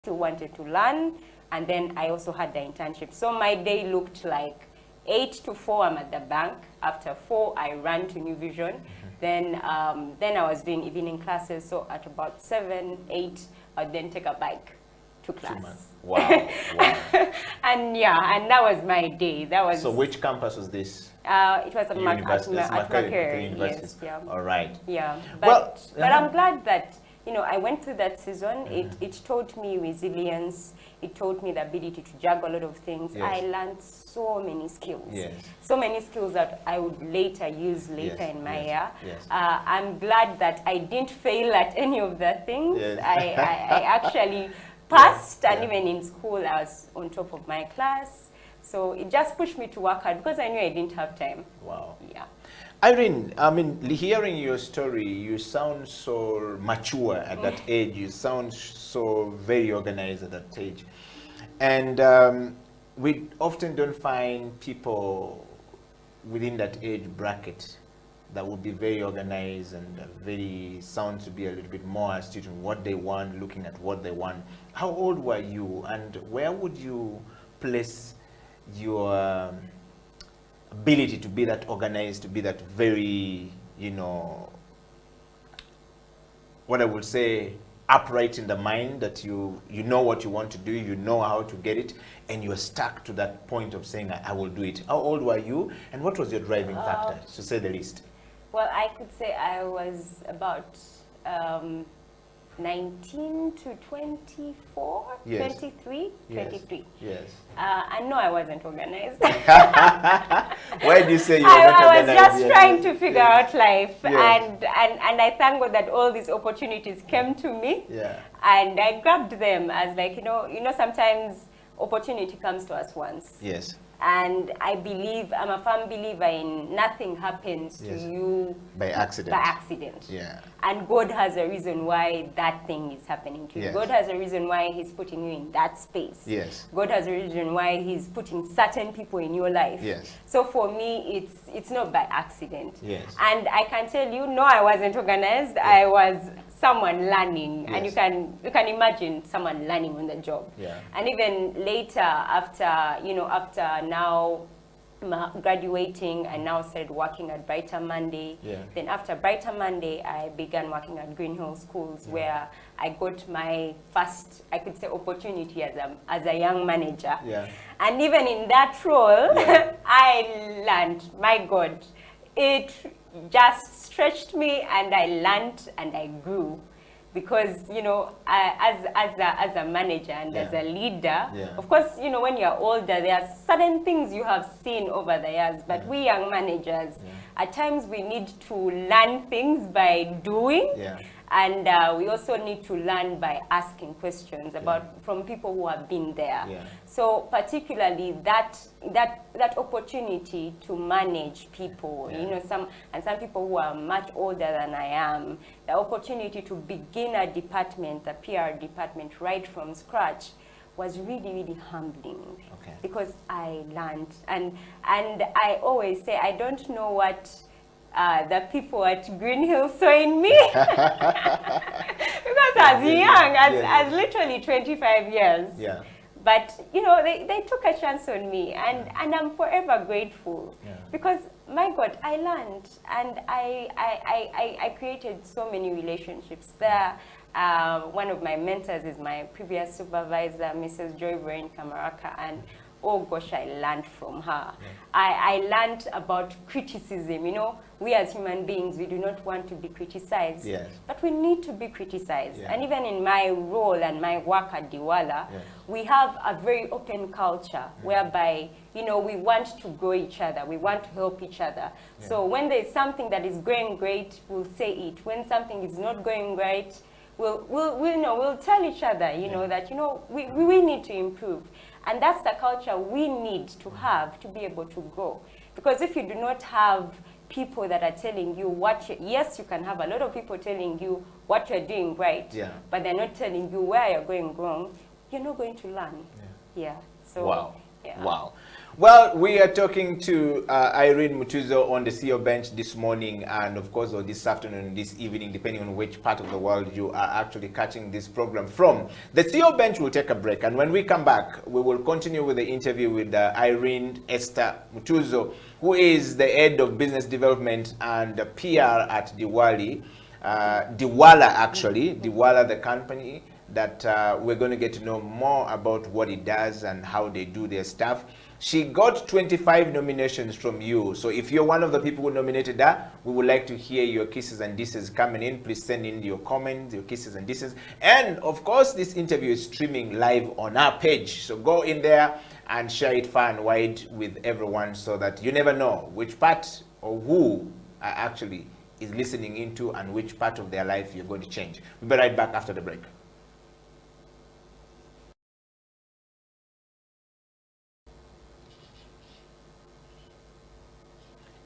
still wanted to learn. And then I also had the internship. So my day looked like 8 to 4, I'm at the bank. After 4, I ran to New Vision. Then I was doing evening classes. So at about 7, 8, I'd then take a bike to class. Wow. And that was my day. That was. So which campus was this? It was at Makerere University. Yes, yeah. All right. Yeah, but I'm glad that I went through that season. It taught me resilience. It taught me the ability to juggle a lot of things. Yes. I learned so many skills. Yes. So many skills that I would later use in my year. Yes. I'm glad that I didn't fail at any of the things. Yes. I actually passed, and even in school I was on top of my class. So it just pushed me to work hard because I knew I didn't have time. Wow. Yeah. Irene, I mean, hearing your story, you sound so mature at that age. You sound so very organized at that age. And we often don't find people within that age bracket that would be very organized and very sound to be a little bit more astute in what they want, looking at what they want. How old were you, and where would you place your ability to be that organized, to be that very, what I would say, upright in the mind, that you know what you want to do, you know how to get it, and you're stuck to that point of saying, I will do it. How old were you, and what was your driving factor, to say the least? Well, I could say I was about 19 to 24, yes. 23, yes. 23. Yes. I know I wasn't organized. Why do you say you were not organized? I was just trying to figure out life, yes. and I thank God that all these opportunities came to me, and I grabbed them as like, sometimes opportunity comes to us once. Yes. And I'm a firm believer in nothing happens to you by accident. Yeah. And God has a reason why that thing is happening to you. Yes. God has a reason why He's putting you in that space. Yes. God has a reason why He's putting certain people in your life. Yes. So for me, it's not by accident. Yes. And I can tell you, no, I wasn't organized. Yes. I was someone learning, yes. and you can imagine someone learning on the job. Yeah. And even later, after now graduating, I now started working at Brighter Monday. Yeah. Then after Brighter Monday, I began working at Green Hill Schools, where I got my first, I could say, opportunity as a young manager. Yeah. And even in that role, I learned, my God, it just stretched me, and I learned and I grew. Because, as a manager and as a leader, of course, when you're older, there are certain things you have seen over the years. But we young managers, at times we need to learn things by doing. Yeah. And we also need to learn by asking questions from people who have been there. Yeah. So particularly that opportunity to manage people, some people who are much older than I am, the opportunity to begin a department, the PR department, right from scratch, was really, really humbling. Okay. Because I learned, and I always say, I don't know what the people at Green Hill saw in me. Because as young, as literally 25 years. Yeah. But, they took a chance on me, and I'm forever grateful. Yeah. Because, my God, I learned, and I created so many relationships there. One of my mentors is my previous supervisor, Mrs. Joy Brain Kamaraka, and oh gosh, I learned from her. Yeah. I learned about criticism. We as human beings, we do not want to be criticized, but we need to be criticized. Yeah. And even in my role and my work at Diwala, we have a very open culture whereby, we want to grow each other. We want to help each other. Yeah. So when there's something that is going great, we'll say it. When something is not going great, we'll tell each other, that, we need to improve. And that's the culture we need to have to be able to grow. Because if you do not have people that are telling you yes, you can have a lot of people telling you what you're doing right, but they're not telling you where you're going wrong, you're not going to learn. Yeah. So Yeah. Wow. Well, we are talking to Irene Mutuzo on the CEO bench this morning, and of course, or this afternoon, this evening, depending on which part of the world you are actually catching this program from. The CEO bench will take a break, and when we come back, we will continue with the interview with Irene Esther Mutuzo, who is the head of business development and PR at Diwali. Diwala, actually, Diwala, the company that we're going to get to know more about what it does and how they do their stuff. She got 25 nominations from you. So if you're one of the people who nominated her, we would like to hear your kisses and disses coming in. Please send in your comments, your kisses and disses. And of course, this interview is streaming live on our page. So go in there and share it far and wide with everyone so that you never know which part or who actually is listening into and which part of their life you're going to change. We'll be right back after the break.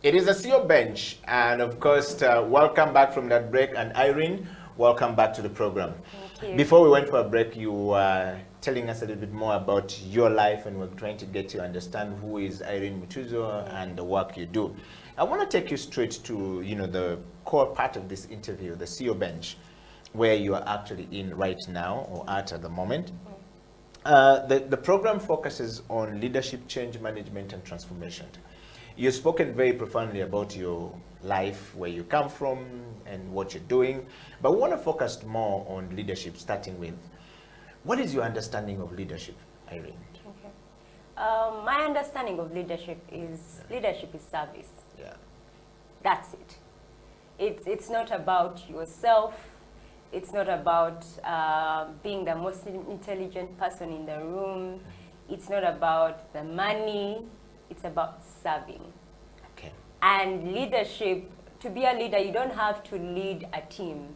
It is a CEO bench, and of course, welcome back from that break. And Irene, welcome back to the program. Thank you. Before we went for a break, you were telling us a little bit more about your life, and we're trying to get to understand who is Irene Mutuzo and the work you do. I want to take you straight to, the core part of this interview, the CEO bench, where you are actually in right now or at the moment. The program focuses on leadership, change management, and transformation. You've spoken very profoundly about your life, where you come from and what you're doing, but we want to focus more on leadership, starting with, what is your understanding of leadership, Irene? Okay. My understanding of leadership is service. Yeah. That's it. It's not about yourself. It's not about being the most intelligent person in the room. It's not about the money. It's about serving. Okay. And leadership, to be a leader, you don't have to lead a team.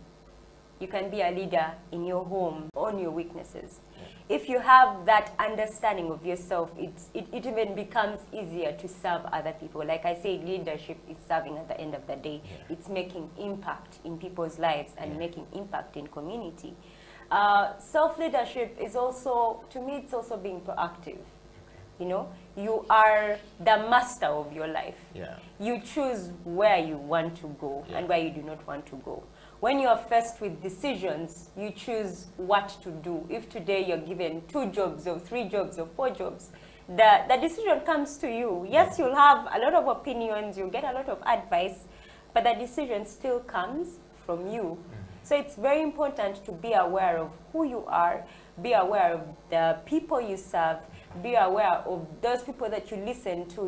You can be a leader in your home, on your weaknesses. Yeah. If you have that understanding of yourself, it even becomes easier to serve other people. Like I say, leadership is serving at the end of the day. Yeah. It's making impact in people's lives and making impact in community. Self-leadership is also, to me, it's also being proactive. You are the master of your life. Yeah. You choose where you want to go and where you do not want to go. When you are faced with decisions, you choose what to do. If today you're given 2 jobs or 3 jobs or 4 jobs, the decision comes to you. Yes, you'll have a lot of opinions, you'll get a lot of advice, but the decision still comes from you. So it's very important to be aware of who you are, be aware of the people you serve, be aware of those people that you listen to.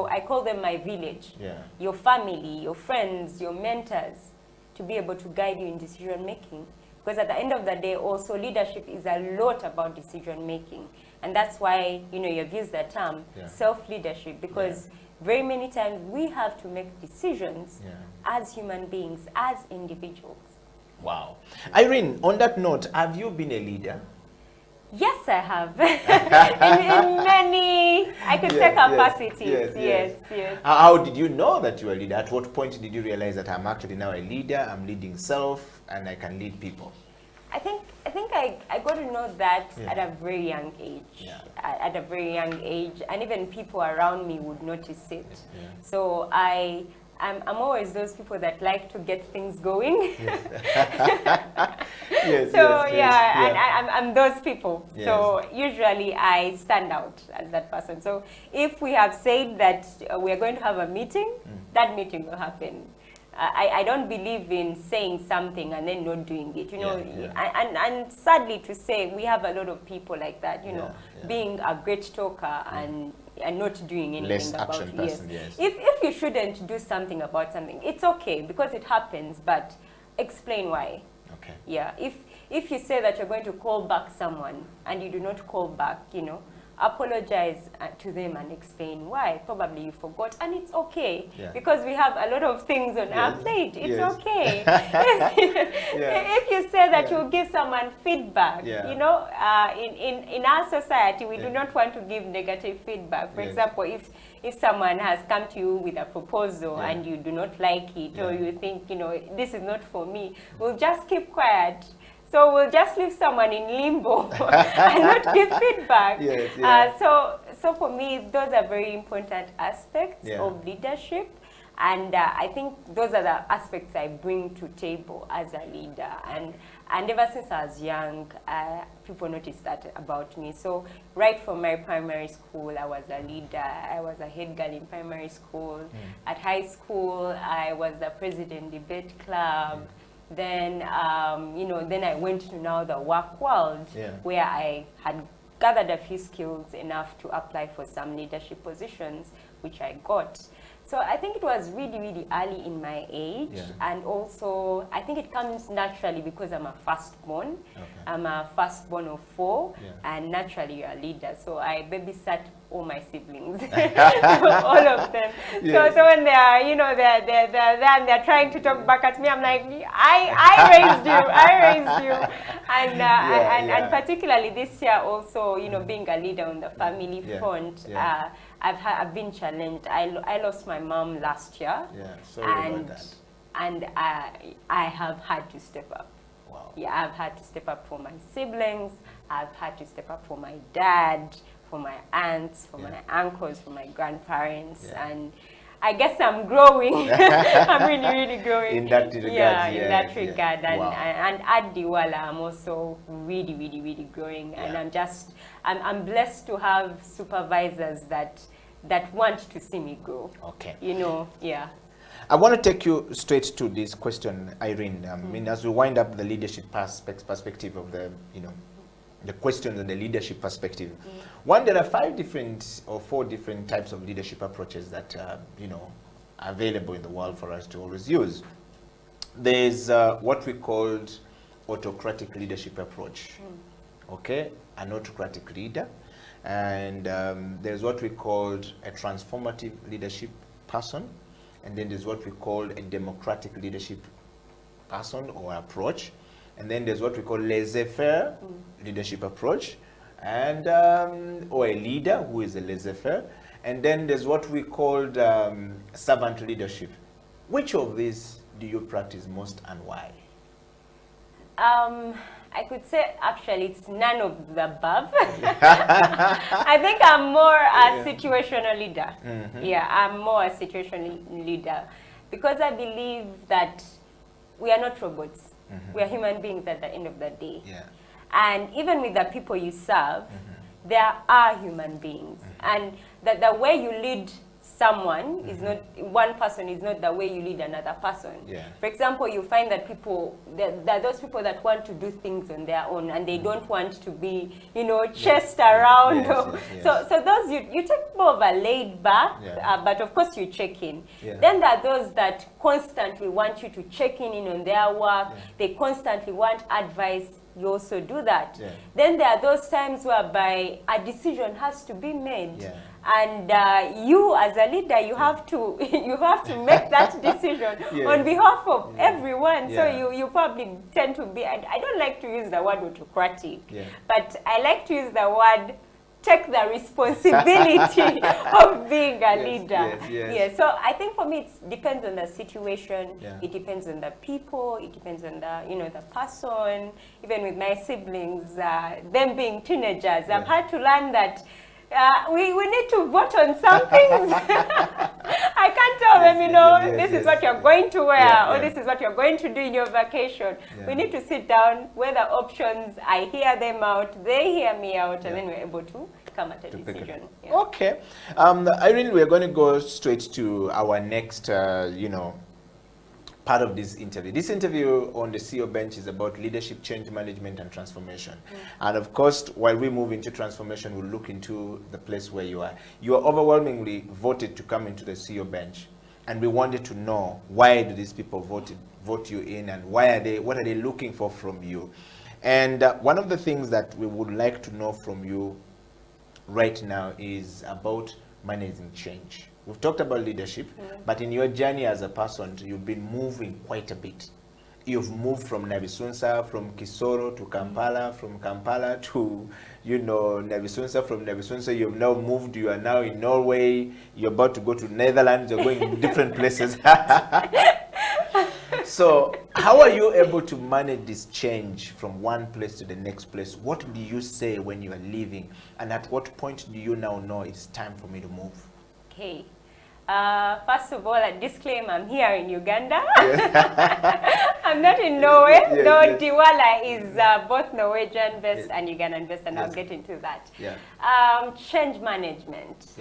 I call them my village. Yeah. Your family, your friends, your mentors, to be able to guide you in decision making. Because at the end of the day, also leadership is a lot about decision making. And that's why, you've used the term self-leadership, because very many times we have to make decisions as human beings, as individuals. Wow. Irene, on that note, have you been a leader? Yes, I have. in many, I could say, capacities. Yes. How did you know that you were a leader? At what point did you realize that I'm actually now a leader, I'm leading self, and I can lead people? I think I got to know that at a very young age. Yeah. At a very young age, and even people around me would notice it. Yeah. So I'm always those people that like to get things going. I'm those people. Yes. So usually I stand out as that person. So if we have said that we are going to have a meeting, that meeting will happen. I don't believe in saying something and then not doing it, And sadly to say, we have a lot of people like that, being a great talker and not doing anything about it. Yes. If you shouldn't do something about something, it's okay because it happens, but explain why. Okay. Yeah. If you say that you're going to call back someone and you do not call back, apologize to them and explain why. Probably you forgot, and it's okay because we have a lot of things on our plate. It's okay. If you say that you'll give someone feedback, in our society we do not want to give negative feedback. For example, if someone has come to you with a proposal and you do not like it, or you think this is not for me, we'll just keep quiet. So we'll just leave someone in limbo and not give feedback. So so for me, those are very important aspects of leadership. And I think those are the aspects I bring to table as a leader. And ever since I was young, people noticed that about me. So right from my primary school, I was a leader. I was a head girl in primary school. At high school, I was the president debate club. Then, then I went to now the work world, where I had gathered a few skills enough to apply for some leadership positions, which I got. So I think it was really, really early in my age. And also, I think it comes naturally because I'm a firstborn. I'm a firstborn of 4, and naturally you're a leader. So I babysat all my siblings, all of them. So when they're, they're there and they're trying to talk back at me, I'm like, I raised you. And particularly this year also, being a leader on the family front, I've been challenged. I lost my mom last year. Sorry about that. And I have had to step up. Wow. I've had to step up for my siblings. I've had to step up for my dad, for my aunts, for my uncles, for my grandparents, and I guess I'm growing. I'm really, really growing. In that regard, in that regard. And at Diwala, I'm also really, really, really growing. And I'm blessed to have supervisors that want to see me grow. Okay. I want to take you straight to this question, Irene. I mean, as we wind up the leadership perspective of the, the questions and the leadership perspective. One, there are 5 different or 4 different types of leadership approaches that, are available in the world for us to always use. There's what we called autocratic leadership approach. Okay, an autocratic leader. And there's what we called a transformative leadership person. And then there's what we call a democratic leadership person or approach. And then there's what we call laissez-faire leadership approach, and or a leader who is a laissez-faire. And then there's what we called servant leadership. Which of these do you practice most and why? I could say actually it's none of the above. I think I'm more a situational leader. I'm more a situational leader because I believe that we are not robots. We are human beings at the end of the day. And even with the people you serve, there are human beings. And that the way you lead someone is not, one person is not the way you lead another person. For example, you find that there are those people that want to do things on their own and they don't want to be, chased around. So those, you take more of a laid back, but of course you check in. Then there are those that constantly want you to check in on their work. They constantly want advice. You also do that. Then there are those times whereby a decision has to be made. And you as a leader, you have to make that decision on behalf of everyone. So you probably tend to be, I don't like to use the word autocratic, but I like to use the word take the responsibility of being a leader. So I think for me it depends on the situation, it depends on the people, it depends on the the person. Even with my siblings, them being teenagers, I've had to learn that we need to vote on some things. I can't tell them, this is what you're going to wear, or this is what you're going to do in your vacation. We need to sit down, weigh the options, I hear them out, they hear me out, and then we're able to come at a decision. Okay. Irene, we're going to go straight to our next, part of this interview. This interview on the CEO bench is about leadership, change management, and transformation. And of course, while we move into transformation, we'll look into the place where you are. You are overwhelmingly voted to come into the CEO bench, and we wanted to know why do these people vote you in, and what are they looking for from you? And one of the things that we would like to know from you right now is about managing change. We've talked about leadership, but in your journey as a person, you've been moving quite a bit. You've moved from Nabisunsa, from Kisoro to Kampala, from Kampala to, Nabisunsa, from Nabisunsa, you've now moved, you are now in Norway, you're about to go to Netherlands, you're going to different places. So how are you able to manage this change from one place to the next place? What do you say when you are leaving? And at what point do you now know it's time for me to move? Okay. First of all, a disclaimer, I'm here in Uganda. I'm not in Norway, though Diwala is both Norwegian-based and Ugandan-based, and I'll get into that. Change management.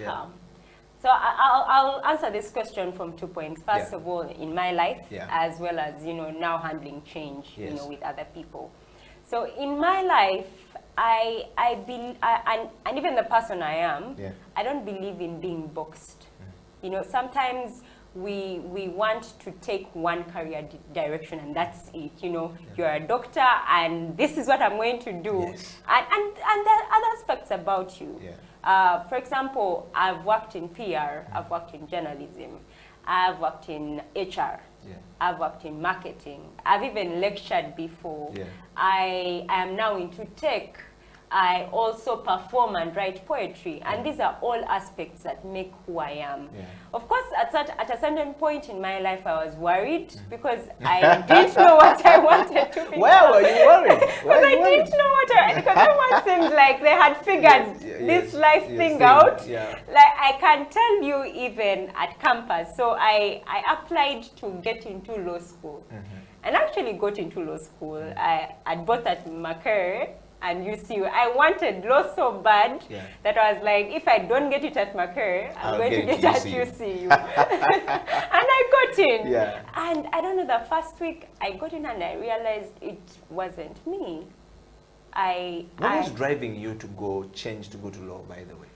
So I'll answer this question from 2 points. First of all, in my life, as well as, now handling change, with other people. So in my life, and even the person I am, I don't believe in being boxed. Sometimes we want to take one career direction and that's it. You're a doctor and this is what I'm going to do. And there are other aspects about you. For example, I've worked in PR, I've worked in journalism, I've worked in HR, I've worked in marketing, I've even lectured before. I am now into tech. I also perform and write poetry, and these are all aspects that make who I am. Of course, at a certain point in my life, I was worried because I didn't know what I wanted to be. Why were you worried? Because I didn't know because everyone seemed like they had figured this life thing out. Like I can tell you even at campus. So I applied to get into law school, and actually got into law school. I both at Makerere and UCU. I wanted law so bad that I was like, if I don't get it at Makerere, I'm going to get it at UCU. And I got in. And I don't know, the first week I got in and I realized it wasn't me. What was driving you to go to law, by the way?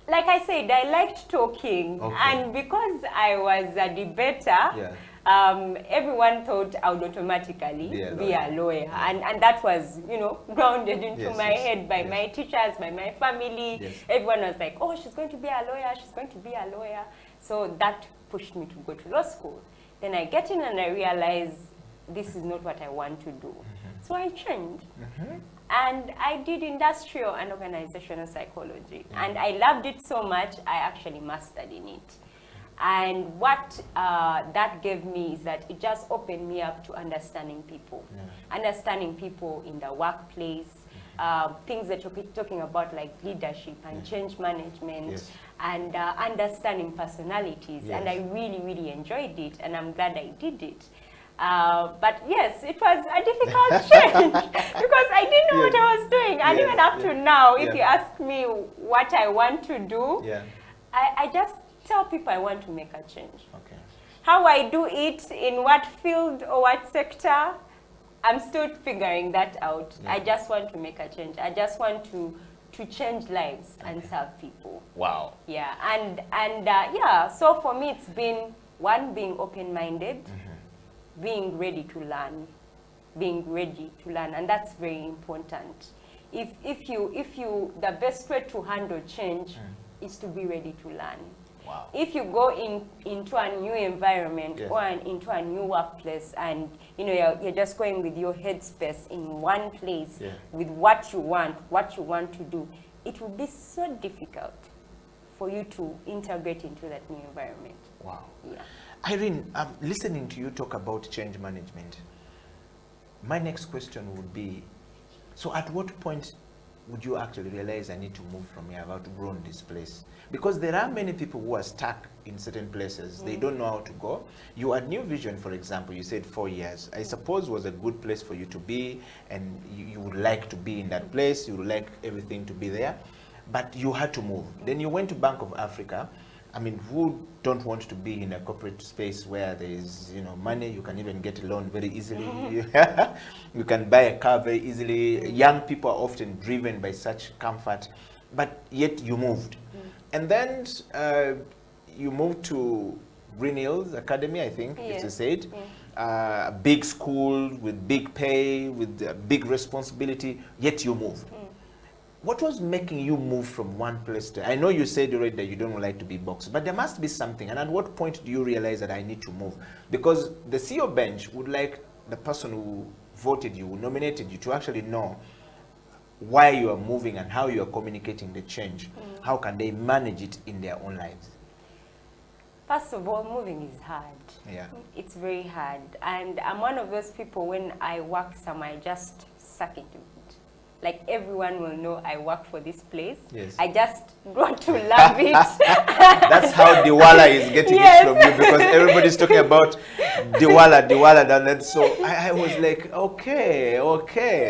Like I said, I liked talking. And because I was a debater, everyone thought I would automatically be a lawyer. And that was, grounded into my head by my teachers, by my family. Everyone was like, oh, she's going to be a lawyer, she's going to be a lawyer. So that pushed me to go to law school. Then I get in and I realize this is not what I want to do. So I changed. And I did industrial and organizational psychology. And I loved it so much, I actually mastered in it. And what that gave me is that it just opened me up to understanding people. Understanding people in the workplace, things that you're talking about like leadership and change management, and understanding personalities. And I really, really enjoyed it, and I'm glad I did it. But yes, it was a difficult change because I didn't know what I was doing. And even up to now, if you ask me what I want to do, I just tell people I want to make a change. How I do it, in what field or what sector, I'm still figuring that out. I just want to make a change. I just want to change lives and serve people. Wow. So for me it's been one, being open-minded, being ready to learn, and that's very important. If you the best way to handle change is to be ready to learn. If you go into a new environment or into a new workplace and you're just going with your headspace in one place with what you want to do, it will be so difficult for you to integrate into that new environment. Irene, I'm listening to you talk about change management. My next question would be, so at what point would you actually realize I need to move from here, I've outgrown this place? Because there are many people who are stuck in certain places. They don't know how to go. You had New Vision, for example, you said 4 years. I suppose was a good place for you to be, and you would like to be in that place, you would like everything to be there, but you had to move. Then you went to Bank of Africa. I mean, who don't want to be in a corporate space where there is, money? You can even get a loan very easily. You can buy a car very easily. Young people are often driven by such comfort, but yet you moved. And then you moved to Green Hills Academy, I think it is said. A big school with big pay, with big responsibility, yet you moved. What was making you move from one place to... I know you said already that you don't like to be boxed, but there must be something. And at what point do you realize that I need to move? Because the CEO bench would like the person who voted you, who nominated you, to actually know why you are moving and how you are communicating the change. How can they manage it in their own lives? First of all, moving is hard. Yeah. It's very hard. And I'm one of those people, when I work somewhere, I just suck into it. Like, everyone will know I work for this place. Yes. I just got to love it. That's how Diwala is getting it from you, because everybody's talking about Diwala, and so I was like, okay.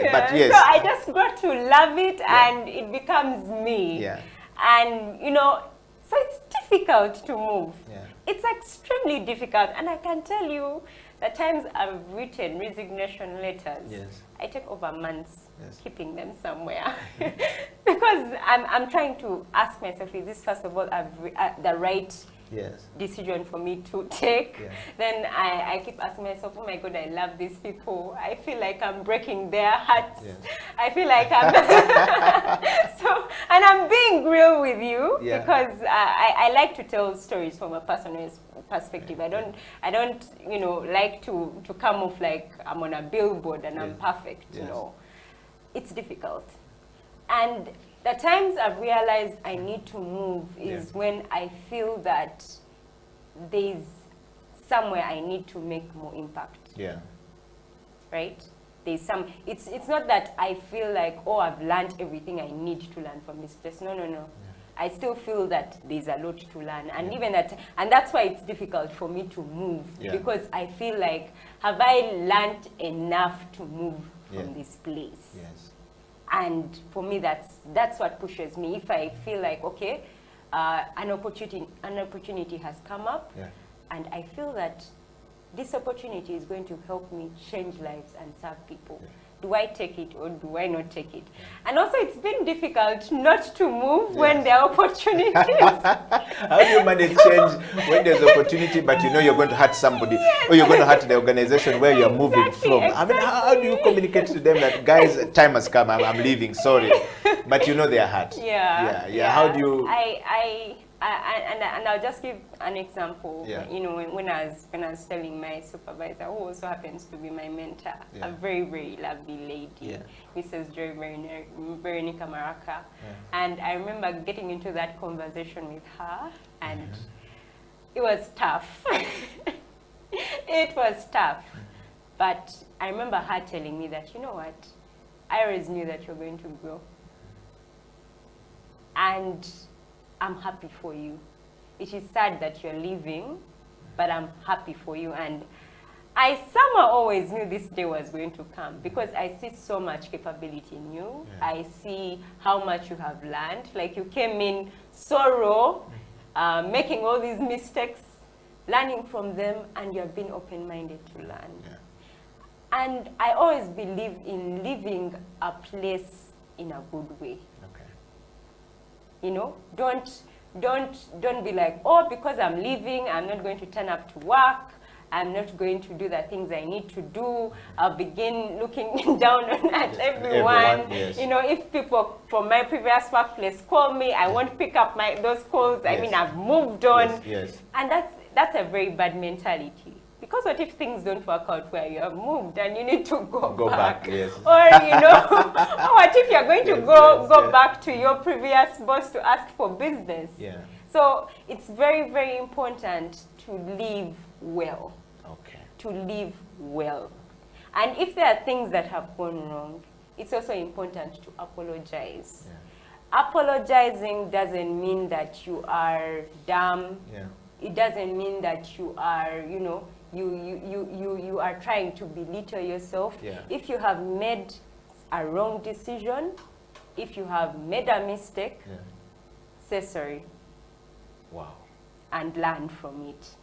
Yeah. But yes. So I just got to love it, and it becomes me. Yeah. And, you know, so it's difficult to move. Yeah. It's extremely difficult. And I can tell you, the times I've written resignation letters, yes. I take over months yes. keeping them somewhere. Because I'm trying to ask myself, is this, first of all, the right yes. decision for me to take? Yeah. Then I keep asking myself, oh my God, I love these people. I feel like I'm breaking their hearts. Yes. I feel like I'm... So, and I'm being real with you, yeah. because I like to tell stories from a personal perspective. I don't, you know, like to come off like I'm on a billboard and I'm perfect, yes. you know. It's difficult. And the times I've realized I need to move is when I feel that there's somewhere I need to make more impact. Yeah. Right? There's it's not that I feel like, oh, I've learned everything I need to learn from this place. No. Yeah. I still feel that there's a lot to learn. And even that, and that's why it's difficult for me to move, because I feel like, have I learned enough to move from this place? Yes. And for me, that's what pushes me. If I feel like, okay, an opportunity has come up, and I feel that this opportunity is going to help me change lives and serve people. Yeah. Do I take it or do I not take it? And also, it's been difficult not to move when there are opportunities. How do you manage change when there's opportunity, but you know you're going to hurt somebody, or you're going to hurt the organization where you're moving from? I mean, how do you communicate to them that, guys, time has come, I'm leaving, sorry, but you know they're hurt? Yeah. How do you? And I'll just give an example. You know, when I was telling my supervisor, who also happens to be my mentor, a very, very lovely lady, Mrs. Joy Veronica Maraka. And I remember getting into that conversation with her, and it was tough. It was tough. But I remember her telling me that, you know what, I always knew that you're going to grow. And I'm happy for you. It is sad that you're leaving, but I'm happy for you. And I somehow always knew this day was going to come, because I see so much capability in you. I see how much you have learned. Like, you came in so raw, making all these mistakes, learning from them, and you've been open-minded to learn. And I always believe in leaving a place in a good way. You know, don't be like, oh, because I'm leaving, I'm not going to turn up to work, I'm not going to do the things I need to do. I'll begin looking down at everyone. You know, if people from my previous workplace call me, I won't pick up those calls. I mean, I've moved on. And that's a very bad mentality. Because what if things don't work out where you have moved and you need to go back? Or, you know, or what if you're going to go back to your previous boss to ask for business? So it's very, very important to live well. To live well. And if there are things that have gone wrong, it's also important to apologize. Apologizing doesn't mean that you are dumb. It doesn't mean that you are, you know, you are trying to belittle yourself. If you have made a wrong decision, if you have made a mistake, say sorry. And learn from it.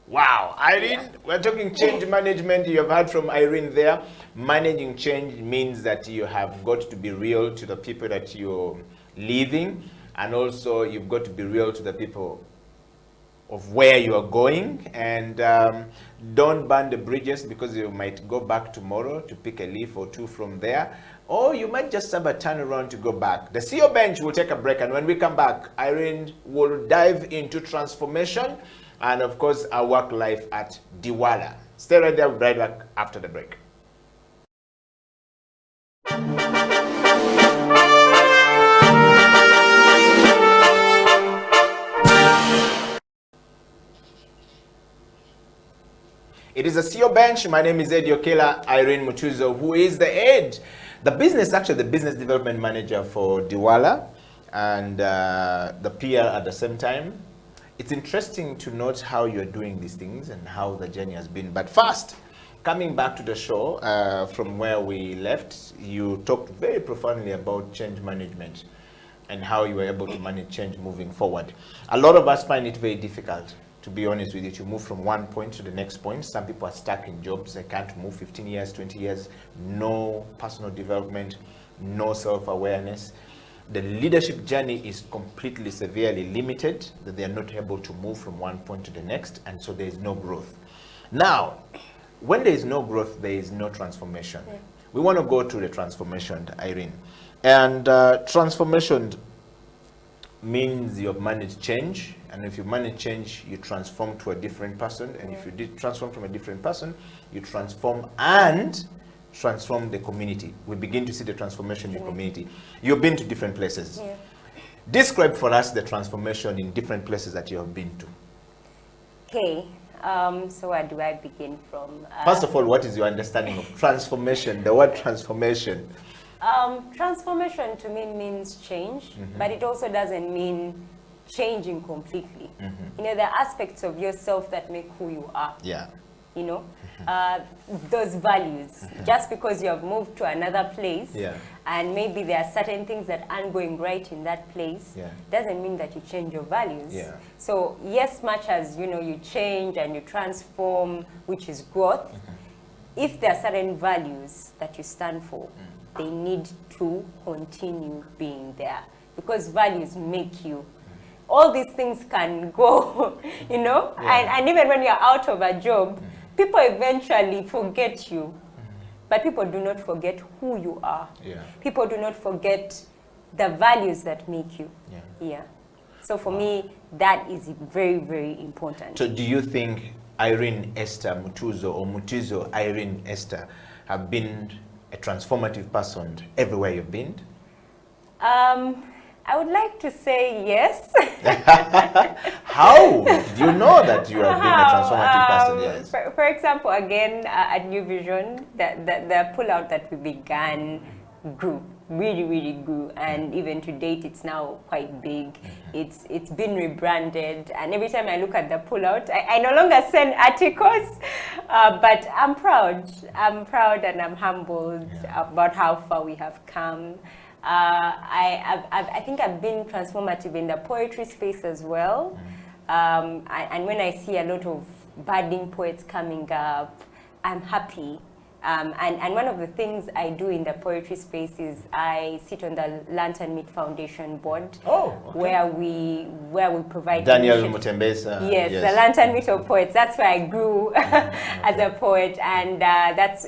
Wow, Irene, we're talking change management. You have heard from Irene there. Managing change means that you have got to be real to the people that you're leaving, and also you've got to be real to the people of where you are going, and don't burn the bridges, because you might go back tomorrow to pick a leaf or two from there, or you might just have a turn around to go back. The CEO Bench will take a break, and when we come back, Irene will dive into transformation and, of course, our work life at Diwala. Stay right there, we'll be right back after the break. is the CEO Bench. My name is Ed Yokela. Irene Mutuzo, who is the business development manager for Diwala and the PR at the same time. It's interesting to note how you're doing these things and how the journey has been. But first, coming back to the show, from where we left, you talked very profoundly about change management and how you were able to manage change moving forward. A lot of us find it very difficult, to be honest with you, to move from one point to the next point. Some people are stuck in jobs. They can't move 15 years, 20 years, no personal development, no self-awareness. The leadership journey is completely severely limited, that they are not able to move from one point to the next, and so there is no growth. Now, when there is no growth, there is no transformation. Yeah. We want to go to the transformation, Irene. And transformation means you have managed change, and if you manage change, you transform to a different person, and if you did transform from a different person, you transform the community. We begin to see the transformation in community. You've been to different places. Yeah. Describe for us the transformation in different places that you have been to. Okay, so where do I begin from? First of all, what is your understanding of transformation, the word transformation? Transformation to me means change, but it also doesn't mean changing completely. You know, there are aspects of yourself that make who you are. Yeah. You know, those values. Just because you have moved to another place, and maybe there are certain things that aren't going right in that place, doesn't mean that you change your values. So yes, much as, you know, you change and you transform, which is growth, if there are certain values that you stand for, they need to continue being there, because values make you. All these things can go, you know, and even when you're out of a job, people eventually forget you, but people do not forget who you are. People do not forget the values that make you. So for me, that is very, very important. So do you think Irene Esther Mutuzo or Mutuzo Irene Esther have been a transformative person everywhere you've been? I would like to say yes. How did you know that you have been a transformative person? Yes. For example, again, at New Vision, the pull-out that we began grew, really grew, and even to date, it's now quite big. It's been rebranded, and every time I look at the pull-out, I no longer send articles, but I'm proud. I'm proud and I'm humbled about how far we have come. I think I've been transformative in the poetry space as well. And when I see a lot of budding poets coming up, I'm happy. And one of the things I do in the poetry space is I sit on the Lantern Meat Foundation board, where we provide Daniel Mutembesa. Yes, the Lantern Meat of Poets. That's where I grew as a poet, and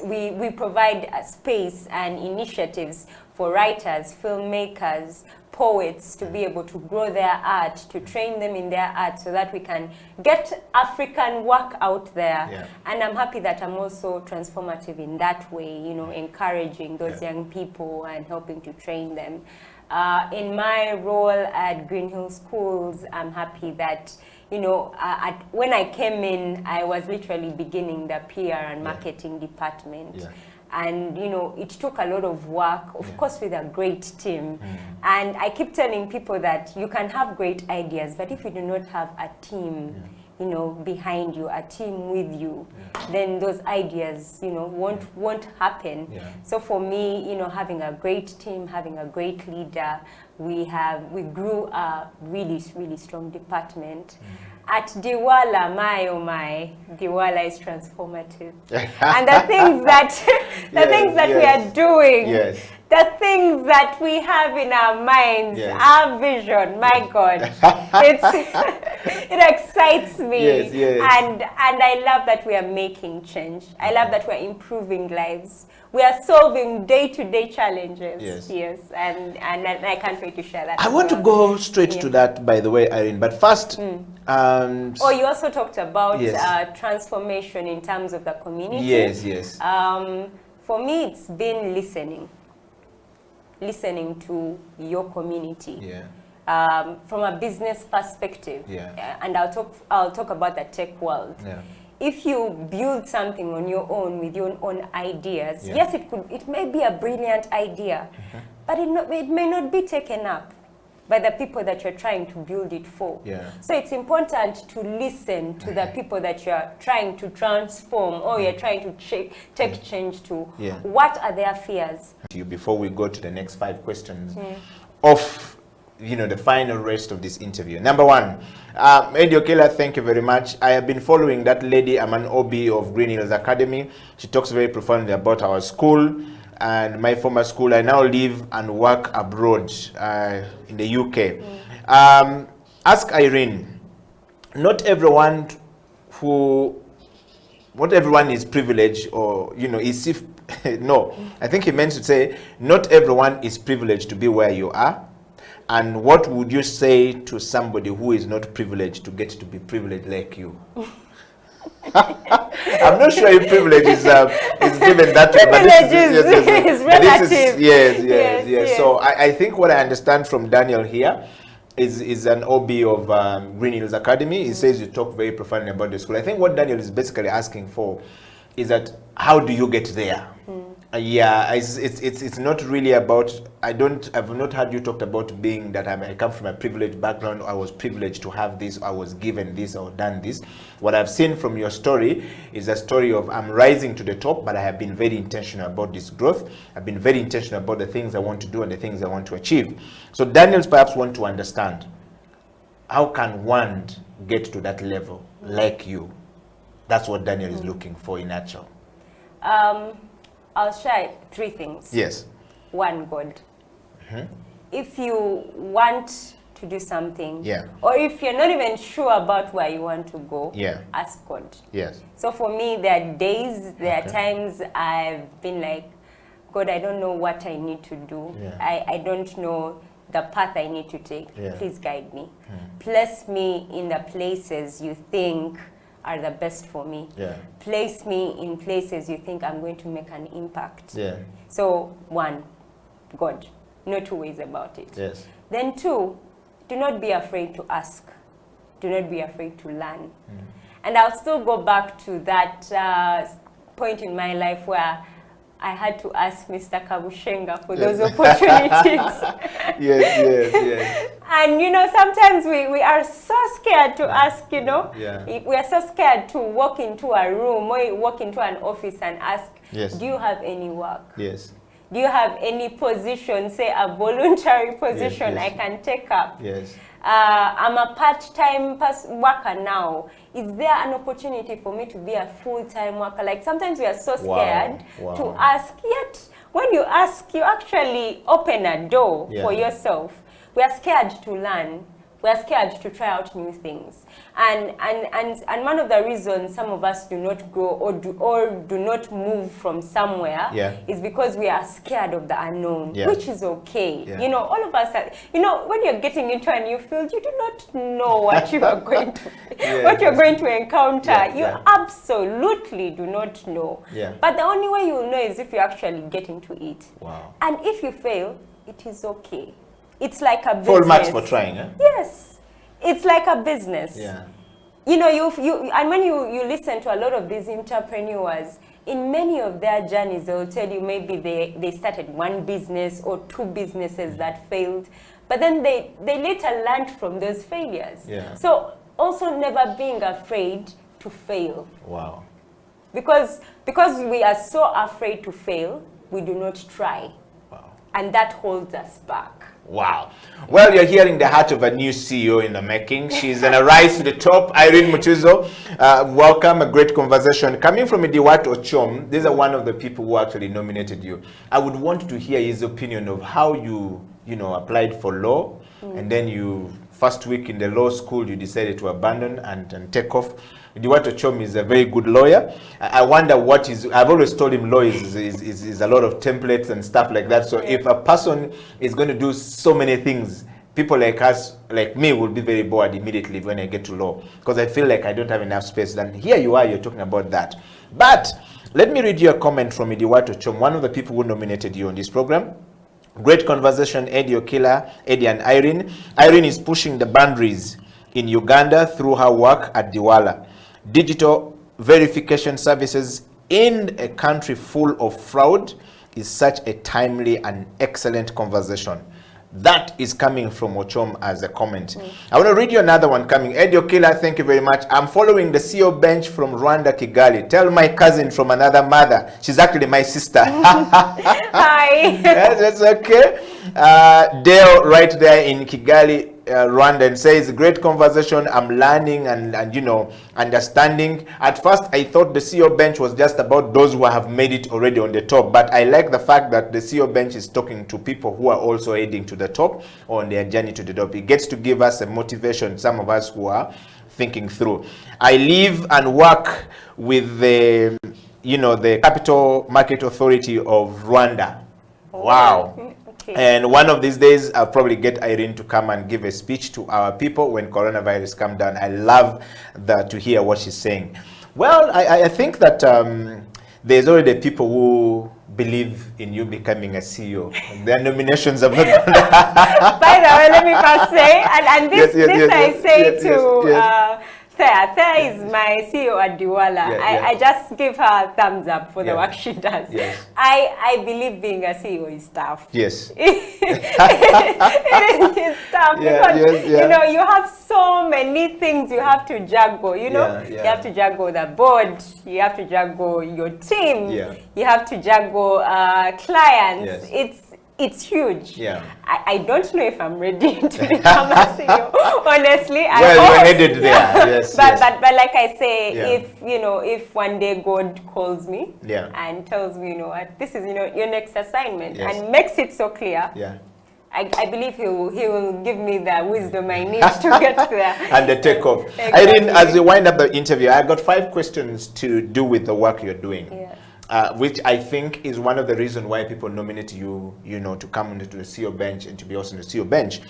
we provide a space and initiatives for writers, filmmakers, poets to be able to grow their art, to train them in their art, so that we can get African work out there. And I'm happy that I'm also transformative in that way, you know, encouraging those young people and helping to train them. In my role at Green Hill Schools, I'm happy that, you know, when I came in, I was literally beginning the PR and marketing department. And, you know, it took a lot of work, of course, with a great team. And I keep telling people that you can have great ideas, but if you do not have a team, you know, behind you, a team with you, then those ideas, you know, won't happen. So for me, you know, having a great team, having a great leader, we grew a really strong department. At Diwala, my Diwala is transformative. And the things that we are doing, the things that we have in our minds, our vision, my God, it excites me. And I love that we are making change. I love that we're improving lives. We are solving day-to-day challenges. And I can't wait to share that. I want to go straight to that, by the way, Irene. But first, you also talked about transformation in terms of the community. For me, it's been listening to your community. From a business perspective, and I'll talk about the tech world. if you build something on your own with your own ideas, yes, it may be a brilliant idea, but it may not be taken up by the people that you're trying to build it for. So it's important to listen to the people that you're trying to transform, or you're trying to take change to. What are their fears? Before we go to the next 5 questions of the final rest of this interview. Number 1, Eddie Okela, thank you very much. I have been following that lady. I'm an OB of Green Hills Academy. She talks very profoundly about our school and my former school. I now live and work abroad in the UK. Ask Irene, not everyone is privileged, or is no, I think he meant to say not everyone is privileged to be where you are. And what would you say to somebody who is not privileged to get to be privileged like you? I'm not sure if privilege is given that way, but is relative. Yes. So I think what I understand from Daniel here is an OB of Green Hills Academy. He says you talk very profoundly about the school. I think what Daniel is basically asking for is that how do you get there? It's not really about, I've not heard you talked about being that I come from a privileged background, or I was privileged to have this, or I was given this, or done this. What I've seen from your story is a story of I'm rising to the top, but I have been very intentional about this growth. I've been very intentional about the things I want to do and the things I want to achieve. So Daniel's perhaps want to understand, how can one get to that level like you? That's what Daniel is looking for in actual. I'll share 3 things. Yes. 1, God. If you want to do something, or if you're not even sure about where you want to go, ask God. Yes. So for me, there are days, there are times I've been like, God, I don't know what I need to do. I don't know the path I need to take. Please guide me. Place me in the places you think are the best for me. Place me in places you think I'm going to make an impact. So 1, God, no 2 ways about it. Then 2, do not be afraid to ask. Do not be afraid to learn. And I'll still go back to that point in my life where I had to ask Mr. Kabushenga for those opportunities. Yes. And sometimes we are so scared to ask, we are so scared to walk into a room or walk into an office and ask, do you have any work? Do you have any position, say a voluntary position I can take up? I'm a part-time worker now. Is there an opportunity for me to be a full-time worker? Like sometimes we are so scared to ask, yet when you ask, you actually open a door for yourself. We are scared to learn. We are scared to try out new things. And one of the reasons some of us do not grow or do not move from somewhere is because we are scared of the unknown, which is okay. All of us are, when you're getting into a new field, you do not know what you are going to what you're going to encounter. You absolutely do not know. But the only way you'll know is if you actually get into it. And if you fail, it is okay. It's like a business. Full marks for trying, Yes. It's like a business. And when you listen to a lot of these entrepreneurs, in many of their journeys, they'll tell you maybe they started 1 business or 2 businesses that failed, but then they later learned from those failures. So also never being afraid to fail. Because we are so afraid to fail, we do not try. And that holds us back. Well, you're hearing the heart of a new CEO in the making. She's on a rise to the top. Irene Mutuzo, welcome, a great conversation. Coming from Idiwat Ochom, these are one of the people who actually nominated you. I would want to hear his opinion of how you applied for law, and then first week in the law school, you decided to abandon and take off. Idiwat Ochom is a very good lawyer. I wonder I've always told him law is a lot of templates and stuff like that. So if a person is going to do so many things, people like us, like me, will be very bored immediately when I get to law, because I feel like I don't have enough space. Then here you are, you're talking about that. But let me read you a comment from Idiwat Ochom, one of the people who nominated you on this program. Great conversation, Eddie Okila, Eddie and Irene. Irene is pushing the boundaries in Uganda through her work at Diwala. Digital verification services in a country full of fraud is such a timely and excellent conversation. That is coming from Ochom as a comment. I want to read you another one coming. Edio Killer, thank you very much. I'm following the ceobench from Rwanda, Kigali. Tell my cousin from another mother. She's actually my sister. Hi. Yes, that's okay. Dale right there in Kigali, Rwanda, and says, great conversation. I'm learning and you know, understanding. At first, I thought the ceobench was just about those who have made it already on the top, but I like the fact that the ceobench is talking to people who are also heading to the top or on their journey to the top. It gets to give us a motivation, some of us who are thinking through. I live and work with the, you know, the Capital Market Authority of Rwanda. Wow. And one of these days, I'll probably get Irene to come and give a speech to our people when coronavirus comes down. I love to hear what she's saying. Well, I think that there's already people who believe in you becoming a CEO. Their nominations have not gone. By the way, let me first say, and this I say to Thea is my CEO at Diwala. I just give her a thumbs up for the work she does. I believe being a CEO is tough. Yes. It is tough because you know, you have so many things you have to juggle. You know, you have to juggle the board, you have to juggle your team, you have to juggle clients. It's huge. I don't know if I'm ready to become a CEO. Honestly, you're headed there. But like I say, if you know, if one day God calls me and tells me, you know what, this is, you know, your next assignment, and makes it so clear, I believe he will give me the wisdom I need to get there. And the takeoff. Irene, as we wind up the interview, I got 5 questions to do with the work you're doing. Which I think is one of the reasons why people nominate you, you know, to come into the ceobench and to be also in the ceobench.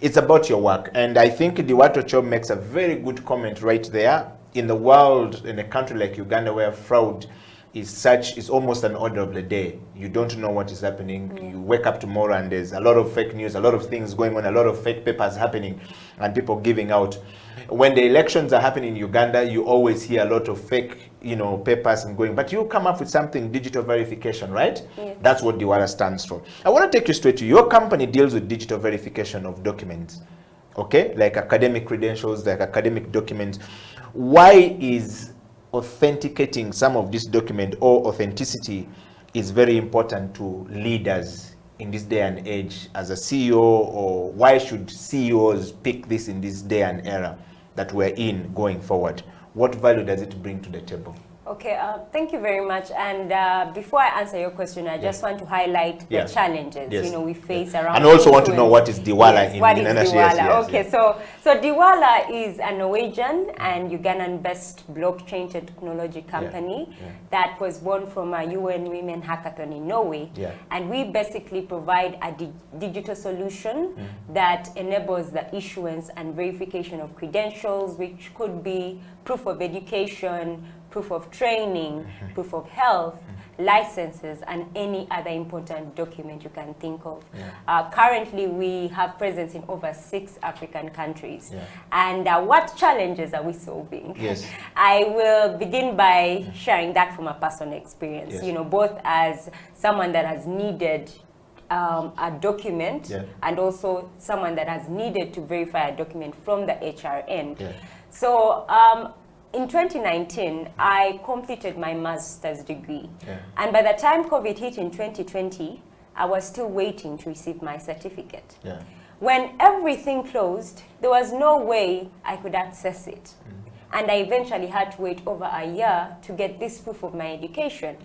It's about your work. And I think Diwato Cho makes a very good comment right there. In the world, in a country like Uganda, where fraud is almost an order of the day. You don't know what is happening. You wake up tomorrow and there's a lot of fake news, a lot of things going on, a lot of fake papers happening, and people giving out. When the elections are happening in Uganda, you always hear a lot of fake, you know, papers and going, but you come up with something, digital verification, right? That's what Diwala stands for. I want to take you straight to your company deals with digital verification of documents, okay? Like academic credentials, like academic documents. Why is authenticating some of this document, or authenticity, is very important to leaders in this day and age as a CEO, or why should CEOs pick this in this day and era that we're in going forward? What value does it bring to the table? Okay, thank you very much. And before I answer your question, I just want to highlight the challenges you know, we face around. And also want to know what is Diwala what is Diwala? Okay, so Diwala is a Norwegian and Ugandan-based blockchain technology company that was born from a UN Women Hackathon in Norway. And we basically provide a digital solution that enables the issuance and verification of credentials, which could be proof of education, proof of training, proof of health, licenses, and any other important document you can think of. Currently, we have presence in over 6 African countries. And what challenges are we solving? I will begin by sharing that from a personal experience, you know, both as someone that has needed a document and also someone that has needed to verify a document from the HR end. So in 2019, I completed my master's degree. And by the time COVID hit in 2020, I was still waiting to receive my certificate. When everything closed, there was no way I could access it. And I eventually had to wait over a year to get this proof of my education.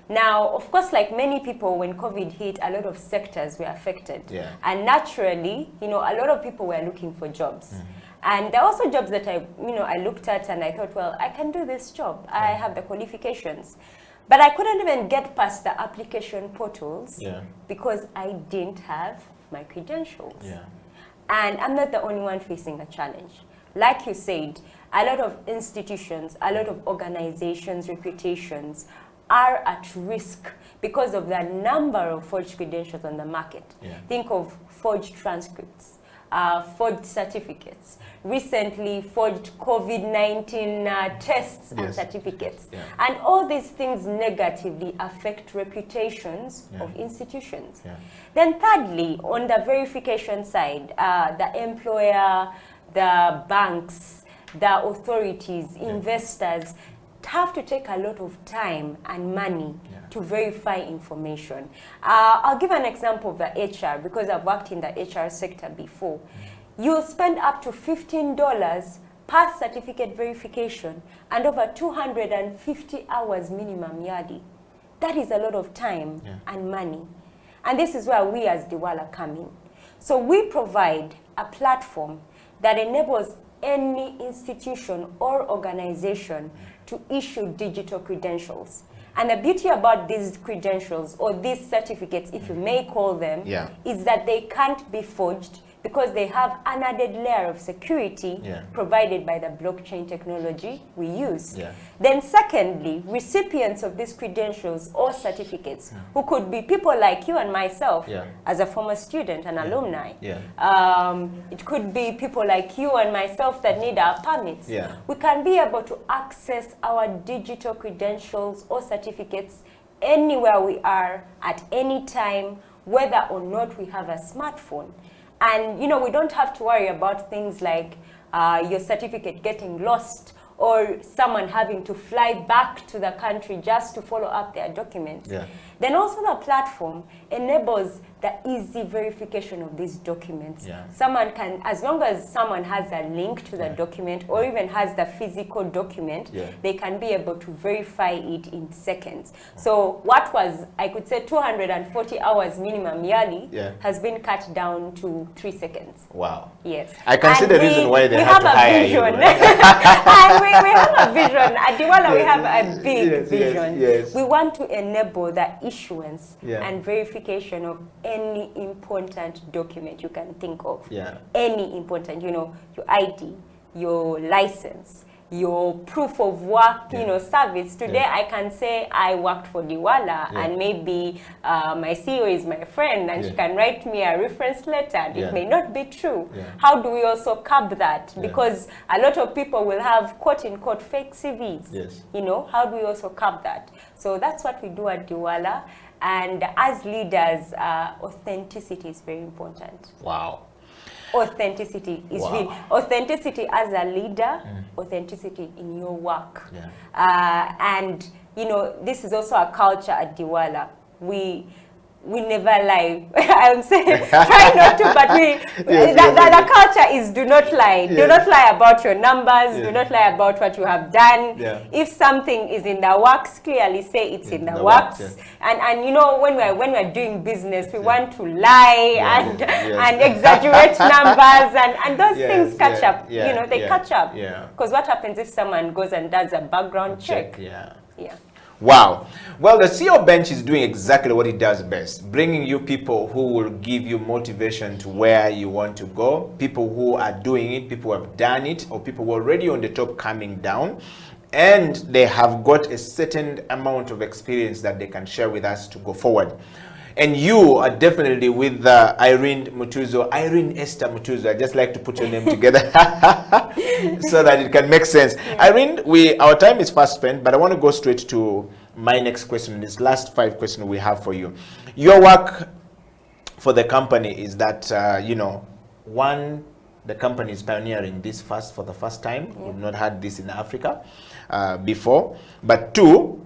Now, of course, like many people, when COVID hit, a lot of sectors were affected. And naturally, you know, a lot of people were looking for jobs. And there are also jobs that I looked at and I thought, well, I can do this job. I have the qualifications. But I couldn't even get past the application portals because I didn't have my credentials. And I'm not the only one facing a challenge. Like you said, a lot of institutions, a lot of organizations, reputations are at risk because of the number of forged credentials on the market. Think of forged transcripts, forged certificates, recently forged COVID-19 tests and certificates. And all these things negatively affect reputations of institutions. Then thirdly, on the verification side, the employer, the banks, the authorities, investors have to take a lot of time and money to verify information. I'll give an example of the HR, because I've worked in the HR sector before. You'll spend up to $15 per certificate verification and over 250 hours minimum yearly. That is a lot of time and money. And this is where we as Diwala come in. So we provide a platform that enables any institution or organization to issue digital credentials. And the beauty about these credentials, or these certificates, if you may call them, is that they can't be forged, because they have an added layer of security provided by the blockchain technology we use. Then secondly, recipients of these credentials or certificates, who could be people like you and myself, as a former student and alumni. It could be people like you and myself that need our permits. We can be able to access our digital credentials or certificates anywhere we are, at any time, whether or not we have a smartphone. And, you know, we don't have to worry about things like your certificate getting lost, or someone having to fly back to the country just to follow up their documents. Then also the platform enables the easy verification of these documents. Someone can, as long as someone has a link to the document, or even has the physical document, they can be able to verify it in seconds. So what was, I could say, 240 hours minimum yearly has been cut down to 3 seconds. Wow. Yes. I can see the reason why they have to hire you. And we have a vision. At Diwala, we have a big vision. We want to enable the issuance and verification of any important document you can think of. Any important, you know, your ID, your license, your proof of work, you know, service. Today I can say I worked for Diwala, and maybe my CEO is my friend, and she can write me a reference letter. It may not be true. How do we also curb that? Because a lot of people will have quote-unquote fake CVs. You know, how do we also curb that? So that's what we do at Diwala. And as leaders, authenticity is very important. Wow. Authenticity is real. Authenticity as a leader, authenticity in your work. And, you know, this is also a culture at Diwala. We never lie. I'm saying, try not to, but the culture is do not lie. Do not lie about your numbers. Do not lie about what you have done. If something is in the works, clearly say it's in the works. And you know, when we're doing business, we want to lie and exaggerate numbers, and those things catch up. You know, they catch up. Because what happens if someone goes and does a background check? Wow. Well, the CEO Bench is doing exactly what it does best, bringing you people who will give you motivation to where you want to go, people who are doing it, people who have done it, or people who are already on the top coming down, and they have got a certain amount of experience that they can share with us to go forward. And you are definitely with Irene Mutuzo, Irene Esther Mutuzo. I just like to put your name together so that it can make sense. Irene, our time is fast spent, but I want to go straight to my next question, this last 5 questions we have for you. Your work for the company is that, you know, one, the company is pioneering this for the first time. We've not had this in Africa before. But two,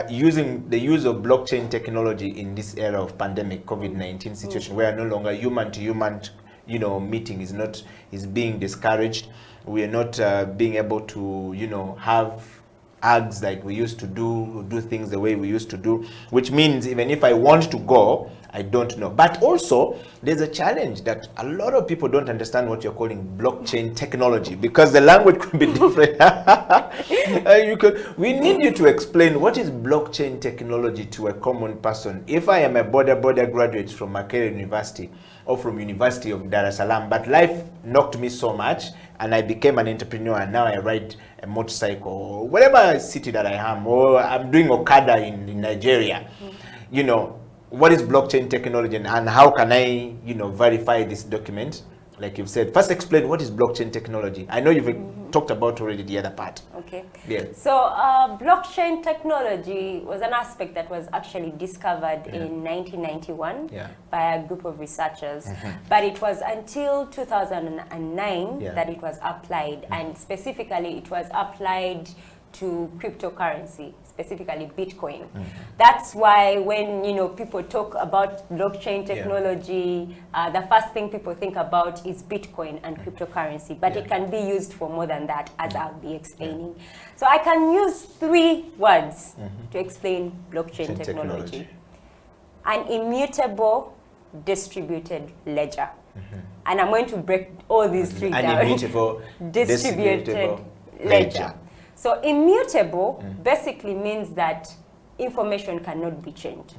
using the use of blockchain technology in this era of pandemic COVID-19 situation, where no longer human to human, you know, meeting is being discouraged. We are not being able to, you know, have hugs like we used to do things the way we used to do, which means even if I want to go, I don't know. But also, there's a challenge that a lot of people don't understand what you're calling blockchain technology, because the language could be different. We need you to explain what is blockchain technology to a common person. If I am a border graduate from Makerere University or from University of Dar es Salaam, but life knocked me so much and I became an entrepreneur, and now I ride a motorcycle or whatever city that I am, or I'm doing Okada in Nigeria, you know, what is blockchain technology and how can I, you know, verify this document like you've said. First explain what is blockchain technology. I know you've talked about already the other part. Okay. Yeah. So blockchain technology was an aspect that was actually discovered in 1991 by a group of researchers. But it was until 2009 that it was applied, and specifically it was applied to cryptocurrency, specifically Bitcoin. That's why when people talk about blockchain technology, the first thing people think about is Bitcoin and cryptocurrency, but it can be used for more than that, as I'll be explaining. So I can use 3 words to explain blockchain technology. An immutable distributed ledger. And I'm going to break all these 3 down. An immutable distributed ledger. So immutable basically means that information cannot be changed.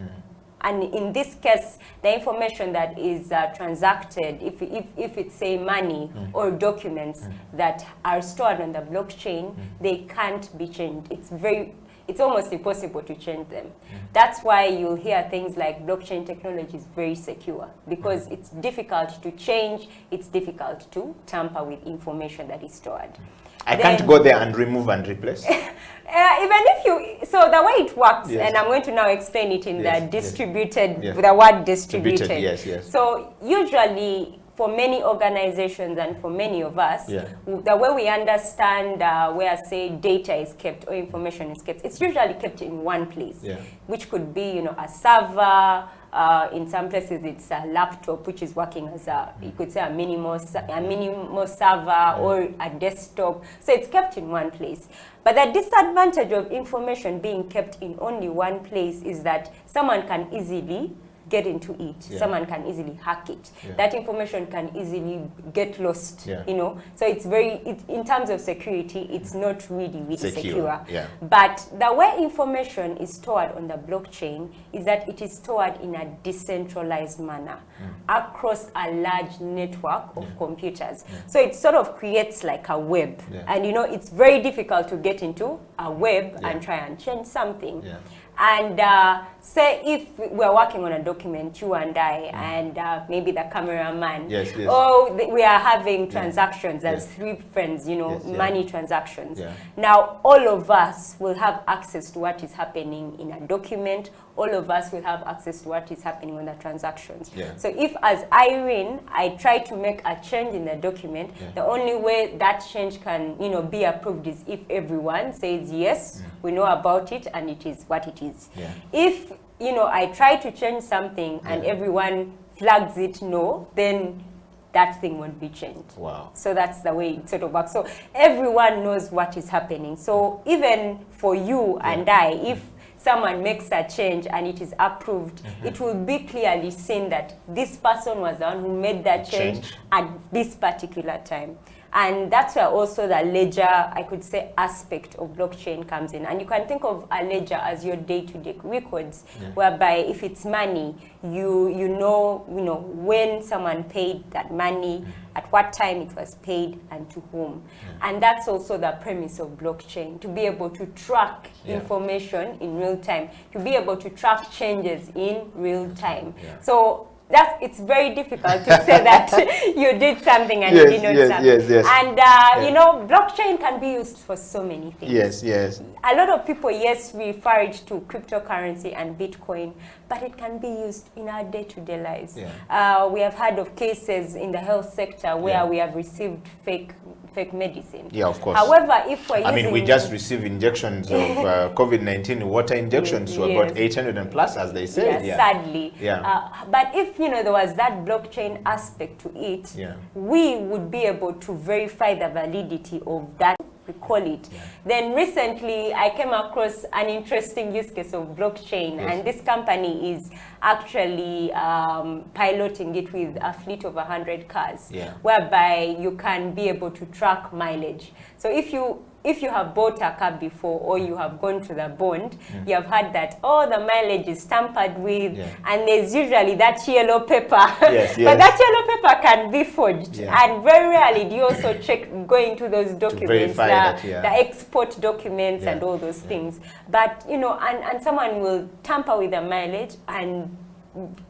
And in this case, the information that is transacted, if it's say money or documents that are stored on the blockchain, they can't be changed. It's almost impossible to change them. That's why you'll hear things like blockchain technology is very secure, because it's difficult to change, it's difficult to tamper with information that is stored. I can't go there and remove and replace. Even if you, so the way it works, and I'm going to now explain it in the distributed, the word distributed. So usually for many organizations and for many of us, the way we understand where, say, data is kept or information is kept, it's usually kept in one place, which could be, a server. In some places, it's a laptop, which is working as you could say, a minimal server or a desktop. So it's kept in one place. But the disadvantage of information being kept in only one place is that someone can easily get into it. Someone can easily hack it. That information can easily get lost, So it's in terms of security, it's not really secure. But the way information is stored on the blockchain is that it is stored in a decentralized manner across a large network of computers. So it sort of creates like a web. And it's very difficult to get into a web and try and change something. And say if we're working on a document, you and I, and maybe the cameraman, we are having transactions as 3 friends, money transactions. Now, all of us will have access to what is happening in a document. All of us will have access to what is happening on the transactions. So if, as Irene, I try to make a change in the document, the only way that change can, be approved is if everyone says, yes, we know about it and it is what it is. If, I try to change something and everyone flags it no, then that thing won't be changed. So that's the way it sort of works. So everyone knows what is happening. So even for you and I, if someone makes a change and it is approved, it will be clearly seen that this person was the one who made that change at this particular time. And that's where also the ledger, I could say, aspect of blockchain comes in. And you can think of a ledger as your day-to-day records, whereby if it's money, you know when someone paid that money, at what time it was paid, and to whom. And that's also the premise of blockchain, to be able to track information in real time, to be able to track changes in real time. So it's very difficult to say that you did something and you did not something. And blockchain can be used for so many things. A lot of people, refer it to cryptocurrency and Bitcoin, but it can be used in our day-to-day lives. We have heard of cases in the health sector where we have received fake medicine. Of course. However, if we're using... we just received injections of COVID-19 water injections to about 800 and plus, as they say. Sadly. But if, there was that blockchain aspect to it, we would be able to verify the validity of that, we call it. Then recently, I came across an interesting use case of blockchain, and this company is actually piloting it with a fleet of 100 cars, whereby you can be able to track mileage. So if you have bought a car before, or you have gone to the bond, you have heard that, the mileage is tampered with, and there's usually that yellow paper. But that yellow paper can be forged. And very rarely do you also go into those documents, the export documents and all those things. But, and someone will tamper with the mileage and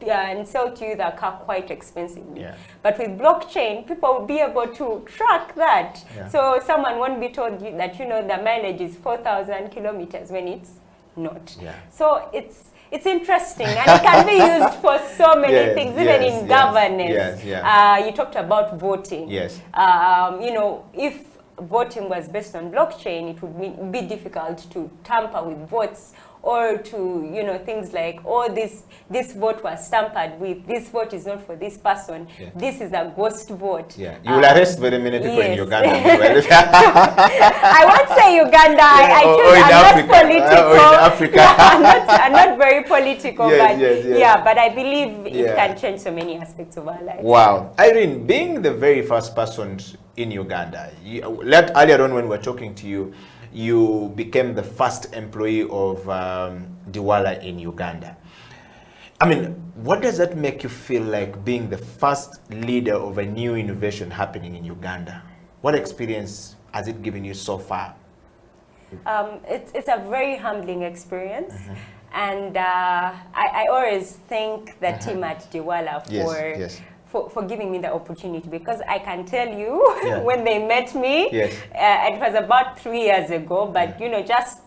and sell to you the car quite expensively. Yeah. But with blockchain, people will be able to track that. Yeah. So someone won't be told you that, you know, the mileage is 4,000 kilometers when it's not. Yeah. So it's interesting, and it can be used for so many things, even in governance. You talked about voting. Yes. You know, if voting was based on blockchain, it would be difficult to tamper with votes, or to, you know, things like, oh, this vote was tampered with, this vote is not for this person, this is a ghost vote. Yeah, you will arrest very many people in Uganda. I won't say Uganda, I'm not political. I'm not very political, but I believe it can change so many aspects of our lives. Wow. Irene, being the very first person in Uganda, earlier on when we were talking to you, you became the first employee of Diwala in Uganda. I mean, what does that make you feel like, being the first leader of a new innovation happening in Uganda? What experience has it given you so far? It's a very humbling experience. And I always thank the team at Diwala for giving me the opportunity, because I can tell you when they met me, it was about 3 years ago, but you know, just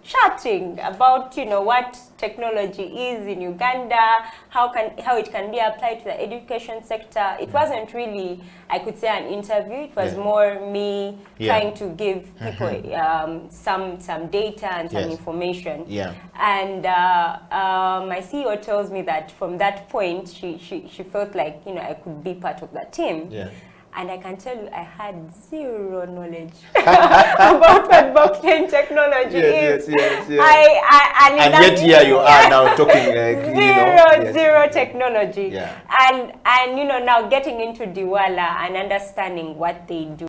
chatting about, you know, what technology is in Uganda, how it can be applied to the education sector. It wasn't really, I could say, an interview. It was more me trying to give people some data and some information. And my CEO tells me that from that point, she felt like, you know, I could be part of that team. And I can tell you, I had zero knowledge about what blockchain technology is. And yet here you are now talking like, zero technology. And you know, now getting into Diwala and understanding what they do.